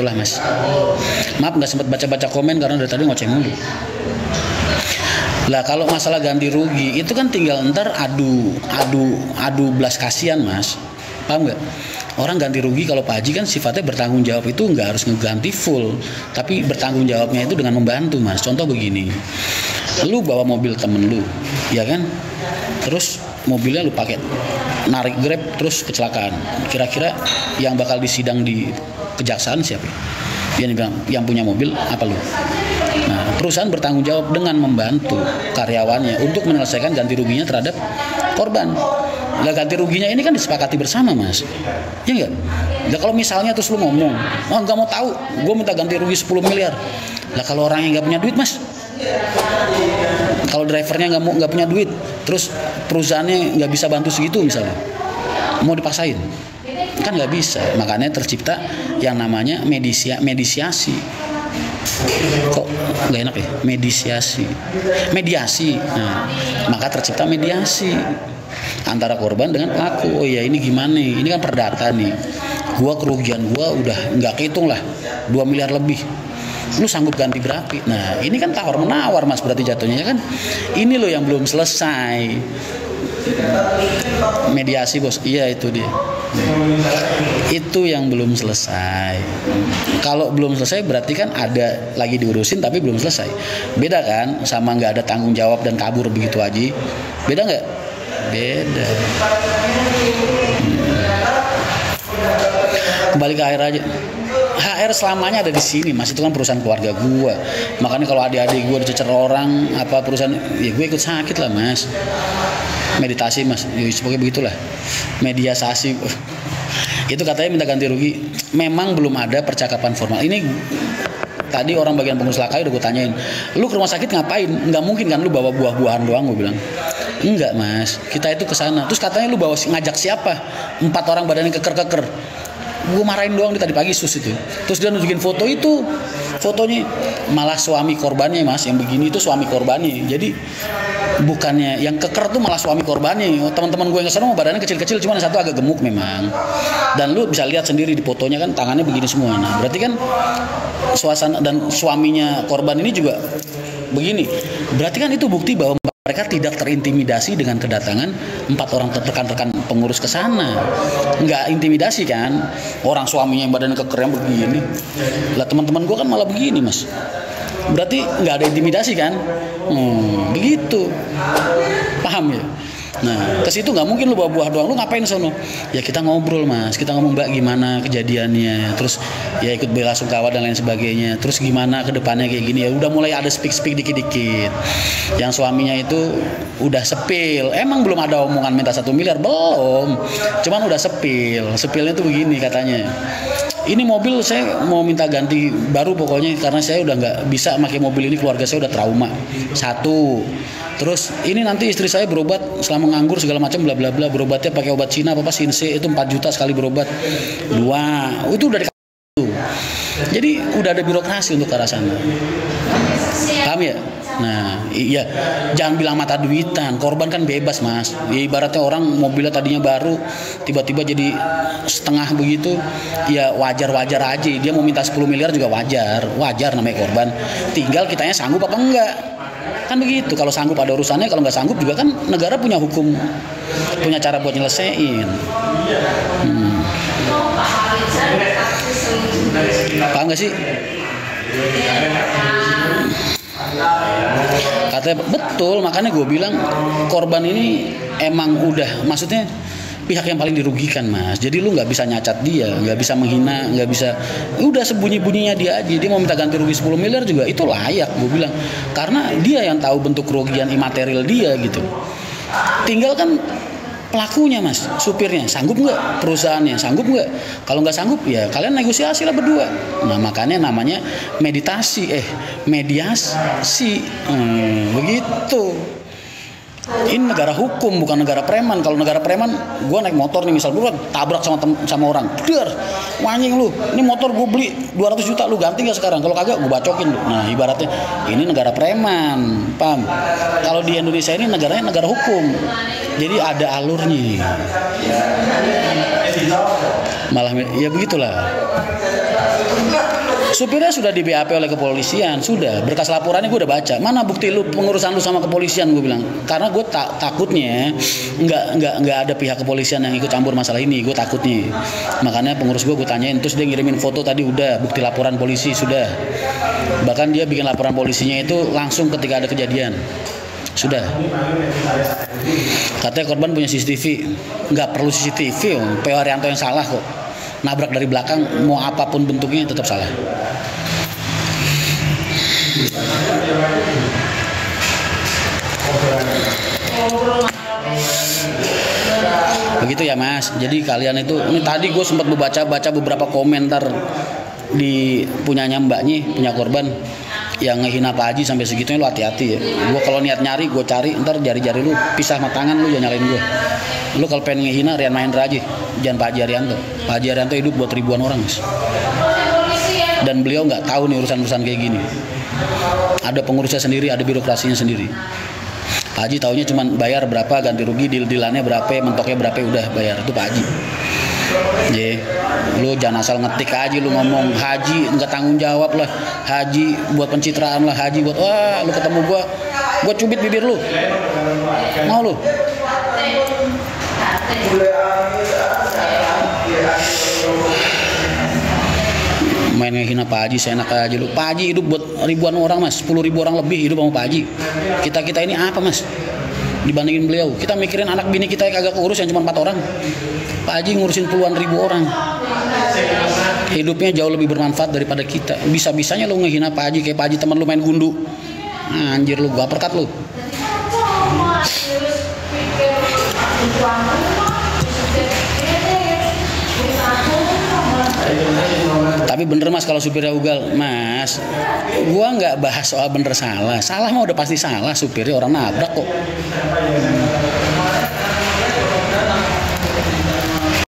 begitulah mas. Maaf nggak sempat baca komen karena dari tadi ngoceh mulu. Lah kalau masalah ganti rugi itu kan tinggal ntar adu belas kasihan mas, paham nggak? Orang ganti rugi kalau Pak Haji kan sifatnya bertanggung jawab, itu nggak harus ngeganti full, tapi bertanggung jawabnya itu dengan membantu mas. Contoh begini, lu bawa mobil temen lu, ya kan? Terus mobilnya lu pakai narik Grab terus kecelakaan. Kira-kira yang bakal disidang di kejaksaan siapa? Yang punya mobil apa lu? Nah, perusahaan bertanggung jawab dengan membantu karyawannya untuk menyelesaikan ganti ruginya terhadap korban. Lah ganti ruginya ini kan disepakati bersama mas, ya enggak? Lah kalau misalnya terus lu ngomong, oh nggak mau tahu, gue minta ganti rugi 10 miliar. Lah kalau orangnya nggak punya duit mas, kalau drivernya nggak punya duit, terus perusahaannya nggak bisa bantu segitu misalnya, mau dipaksain, kan nggak bisa. Makanya tercipta yang namanya mediasi. Kok nggak enak ya? Mediasi. Nah, maka tercipta mediasi antara korban dengan pelaku. Oh ya ini gimana nih? Ini kan perdata nih. Gua kerugian gua udah nggak kehitung lah, 2 miliar lebih. Lu sanggup ganti berapa? Nah ini kan tawar menawar mas, berarti jatuhnya kan. Ini loh yang belum selesai. Mediasi bos, iya itu dia. Itu yang belum selesai. Kalau belum selesai berarti kan ada lagi diurusin tapi belum selesai. Beda kan sama nggak ada tanggung jawab dan kabur begitu aja. Beda nggak? Beda. Kembali ke HR aja. HR selamanya ada di sini mas, itu kan perusahaan keluarga gua. Makanya kalau adik-adik gua dicecer orang apa perusahaan, ya gue ikut sakit lah mas. Meditasi mas, ya pokoknya begitulah. Mediasi. Itu katanya minta ganti rugi. Memang belum ada percakapan formal. Ini tadi orang bagian pengurus lakai udah gue tanyain, lu ke rumah sakit ngapain? Nggak mungkin kan lu bawa buah-buahan doang, gue bilang. Enggak mas, kita itu ke sana. Terus katanya lu ngajak siapa? 4 orang badannya keker-keker. Gue marahin doang tadi pagi sus itu. Terus dia nunjukin foto itu, fotonya malah suami korbannya mas, yang begini itu suami korbannya. Jadi bukannya yang keker tuh malah suami korbannya. Teman-teman gue yang kesana mau badannya kecil-kecil, cuma yang satu agak gemuk memang. Dan lu bisa lihat sendiri di fotonya kan tangannya begini semua. Nah berarti kan suasana dan suaminya korban ini juga begini. Berarti kan itu bukti bahwa mereka tidak terintimidasi dengan kedatangan 4 orang rekan-rekan pengurus ke sana. Nggak intimidasi kan? Orang suaminya yang badannya keker yang begini. Lah teman-teman gue kan malah begini mas. Berarti nggak ada intimidasi kan? Begitu. Paham ya? Nah, ke situ nggak mungkin lu bawa buah doang. Lu ngapain sono? Ya kita ngobrol mas, kita ngomong mbak gimana kejadiannya, terus ya ikut bela sungkawa dan lain sebagainya. Terus gimana ke depannya kayak gini ya. Udah mulai ada speak dikit-dikit. Yang suaminya itu udah sepil. Emang belum ada omongan minta 1 miliar belum. Cuman udah sepil. Sepilnya tuh begini katanya. Ini mobil saya mau minta ganti baru pokoknya karena saya udah nggak bisa pakai mobil ini, keluarga saya udah trauma. 1. Terus ini nanti istri saya berobat selama nganggur segala macam bla bla bla, berobatnya pakai obat Cina apa Sinse itu 4 juta sekali berobat. 2. Itu udah itu. Jadi udah ada birokrasi untuk ke arah sana. Paham ya? Nah, iya, jangan bilang mata duitan. Korban kan bebas, Mas. Ya, ibaratnya orang mobilnya tadinya baru, tiba-tiba jadi setengah begitu, ya wajar-wajar aja. Dia mau minta 10 miliar juga wajar. Wajar namanya korban. Tinggal kitanya sanggup apa enggak. Kan begitu. Kalau sanggup ada urusannya, kalau nggak sanggup juga kan negara punya hukum, punya cara buat nyelesain. Paham nggak sih? Katanya betul, makanya gue bilang korban ini emang udah, maksudnya pihak yang paling dirugikan, Mas. Jadi lu nggak bisa nyacat dia, nggak bisa menghina, nggak bisa, udah sebunyi-bunyinya dia aja. Dia mau minta ganti rugi 10 miliar juga itu layak, gue bilang, karena dia yang tahu bentuk kerugian imaterial dia gitu. Tinggal kan pelakunya, Mas, supirnya sanggup nggak, perusahaannya sanggup nggak. Kalau nggak sanggup ya kalian negosiasi lah berdua. Nah makanya namanya mediasi begitu. Ini negara hukum bukan negara preman. Kalau negara preman, gue naik motor nih misal, gue tabrak sama orang, der, anjing lu, ini motor gue beli 200 juta, lu ganti nggak sekarang? Kalau kagak gue bacokin lu. Nah ibaratnya ini negara preman, paham? Kalau di Indonesia ini negaranya negara hukum, jadi ada alurnya. Malah ya begitulah. Supirnya sudah di BAP oleh kepolisian, sudah berkas laporannya gue udah baca. Mana bukti lu pengurusan lu sama kepolisian, gue bilang. Karena gue takutnya nggak ada pihak kepolisian yang ikut campur masalah ini, gue takutnya. Makanya pengurus gue tanyain, terus dia ngirimin foto tadi udah bukti laporan polisi sudah. Bahkan dia bikin laporan polisinya itu langsung ketika ada kejadian. Sudah. Katanya korban punya CCTV. Nggak perlu CCTV, PO Haryanto yang salah kok. Nabrak dari belakang, mau apapun bentuknya tetap salah. Begitu ya Mas. Jadi kalian itu, ini tadi gue sempat baca beberapa komentar di punyanya mbaknya, punya korban yang ngehina Pak Haji sampai segitunya. Lu hati-hati ya. Gue kalau niat nyari, gue cari, ntar jari-jari lu pisah sama tangan, lu jangan nyalain gue. Lu kalau pengen ngehina Rian Mahendra aja, jangan Pak Haji Haryanto. Pak Haji Haryanto hidup buat ribuan orang, Mas. Dan beliau nggak tahu nih urusan-urusan kayak gini. Ada pengurusnya sendiri, ada birokrasinya sendiri. Pak Haji taunya cuma bayar berapa, ganti rugi, deal-dealannya berapa, mentoknya berapa, udah bayar. Itu Pak Haji. Lu jangan asal ngetik aja, lu ngomong Haji nggak tanggung jawab lah, Haji buat pencitraan lah, Haji buat wah, lu ketemu gua cubit bibir lu, mau lu? Main ngehina Pak Haji seenak aja lu. Pak Haji hidup buat ribuan orang Mas, 10.000 orang lebih hidup sama Pak Haji. Kita ini apa Mas dibandingin beliau? Kita mikirin anak bini kita yang kagak keurus yang cuma 4 orang. Pak Haji ngurusin puluhan ribu orang. Hidupnya jauh lebih bermanfaat daripada kita. Bisa-bisanya lu ngehina Pak Haji kayak Pak Haji teman lu main gundu. Anjir lu, gua perkat lu. Tapi bener Mas kalau supirnya ugal, Mas, gua nggak bahas soal bener salah. Salah mah udah pasti salah, supirnya orang nabrak kok.